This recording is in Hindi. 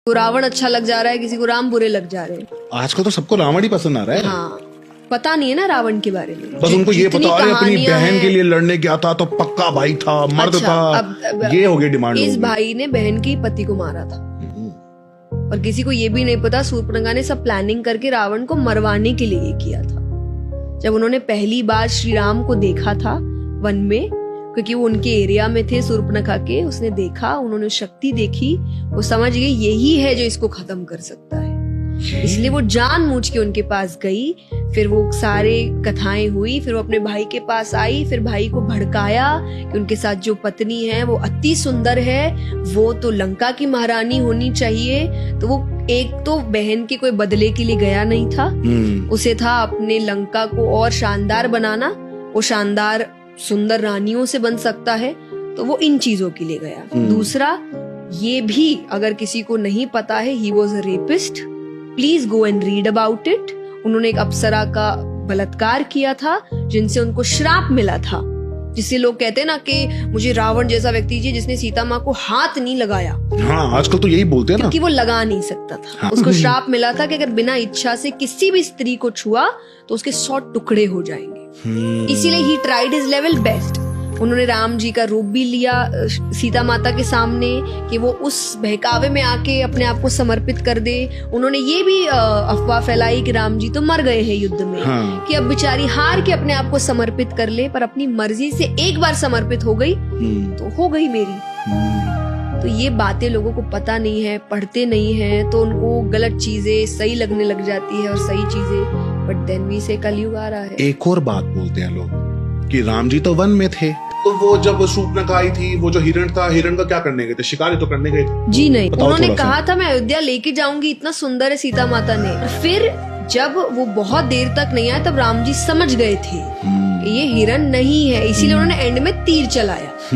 को रावण अच्छा लग जा रहा है, किसी को राम बुरे लग जा रहे हैं। आजकल तो सबको रावण ही पसंद आ रहा है। हाँ, पता नहीं है ना रावण के बारे में। बस उनको ये पता है अपनी बहन के लिए लड़ने गया था तो पक्का भाई था, मर्द अच्छा, था। अब ये हो गई डिमांड। इस भाई ने बहन के पति को मारा था और किसी को ये भी नहीं पता शूर्पणखा ने सब प्लानिंग करके रावण को मरवाने के लिए किया था। जब उन्होंने पहली बार श्री राम को देखा था वन में, क्योंकि वो उनके एरिया में थे शूर्पणखा के, उसने देखा, उन्होंने शक्ति देखी, वो समझ गई यही है जो इसको खत्म कर सकता है। इसलिए वो जानबूझ के उनके पास गई। फिर वो सारे कथाएं हुई, फिर वो अपने भाई के पास आई, फिर भाई को भड़काया कि उनके साथ जो पत्नी है वो अति सुंदर है, वो तो लंका की महारानी होनी चाहिए। तो वो एक तो बहन के कोई बदले के लिए गया नहीं था, उसे था अपने लंका को और शानदार बनाना। वो शानदार सुंदर रानियों से बन सकता है, तो वो इन चीजों के लिए गया। दूसरा, ये भी अगर किसी को नहीं पता है, he was a rapist, please go and read about it. उन्होंने एक अप्सरा का बलात्कार किया था जिनसे उनको श्राप मिला था, जिससे लोग कहते हैं ना कि मुझे रावण जैसा व्यक्ति चाहिए जिसने सीता माँ को हाथ नहीं लगाया। हाँ, आजकल तो यही बोलते हैं ना, क्योंकि वो लगा नहीं सकता था। हाँ। उसको श्राप मिला था कि अगर बिना इच्छा से किसी भी स्त्री को छुआ तो उसके 100 टुकड़े हो जाएंगे। इसीलिए he tried his level best. उन्होंने राम जी का रूप भी लिया सीता माता के सामने कि वो उस बहकावे में आके अपने आप को समर्पित कर दे। उन्होंने ये भी अफवाह फैलाई कि राम जी तो मर गए हैं युद्ध में, हाँ। कि अब बेचारी हार के अपने आप को समर्पित कर ले, पर अपनी मर्जी से एक बार समर्पित हो गई तो हो गई मेरी। तो ये बातें लोगों को पता नहीं है, पढ़ते नहीं है, तो उनको गलत चीजें सही लगने लग जाती है और सही चीजें। बट देन भी से कलयुग आ रहा है। एक और बात बोलते हैं लोग कि राम जी तो वन में थे, तो वो जब शूर्पणखा आई थी, वो जो हिरण था, हिरण का क्या करने गए थे? शिकारी तो करने गए थे। जी नहीं, उन्होंने कहा था मैं अयोध्या लेके जाऊंगी, इतना सुंदर है सीता माता ने। फिर जब वो बहुत देर तक नहीं आया तब राम जी समझ गए थे कि ये हिरण नहीं है, इसीलिए उन्होंने एंड में तीर चलाया।